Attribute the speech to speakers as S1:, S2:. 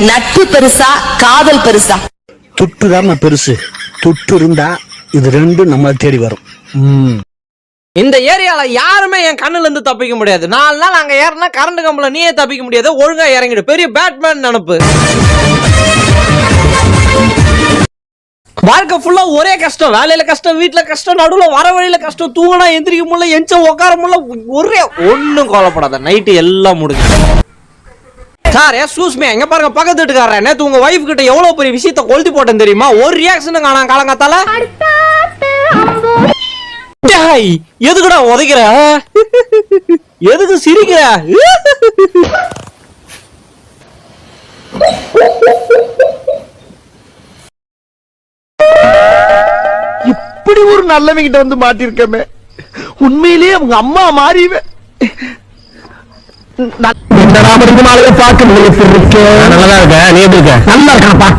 S1: நட்பு பெருசா காதல் பெருசா?
S2: துட்டு தான் பெருசு. துட்டு இருந்தா இது ரெண்டும் நம்ம தேடி வரும்.
S3: இந்த ஏரியால யாருமே என் கண்ணுல இருந்து தப்பிக்க முடியாது. 4 நாள் அங்க ஏறினா கரண்ட் கம்பல நீயே தப்பிக்க முடியாது. ஒழுங்கா இறங்கிடு. பெரிய பேட்மேன் நினைப்பு. வாழ்க்கை ஃபுல்லா ஒரே கஷ்டம். வேலையில கஷ்டம், வீட்டுல கஷ்டம், நடுவுல வர வழியில கஷ்டம், தூங்கினா எந்திரிக்க முடியல, எஞ்ச உட்கார முடியல. ஒரே ஒன்னும் கவலைப்படாத, நைட்டு எல்லாம் முடிஞ்சு. சார் சூஸ்மே எங்க பாருங்க, பக்கத்து வீட்டுக்காரன் நேத்து உங்க வைஃப் கிட்ட எவ்வளவு பெரிய விஷயத்த கொளுத்தி போட்டேன் தெரியுமா? ஒரு ரியாக்ஷனும் காணாம் காலங்காத்தால. எதுக்குடா உதைக்கிற? எதுக்கு சிரிக்கிற?
S4: இப்படி ஒரு நல்லவங்கிட்ட வந்து மாட்டிருக்கமே. உண்மையிலேயே அவங்க அம்மா மாறிவே. பார்க்க நல்லா இருக்க. நீ எப்படி இருக்க? நல்லா இருக்காப்பா.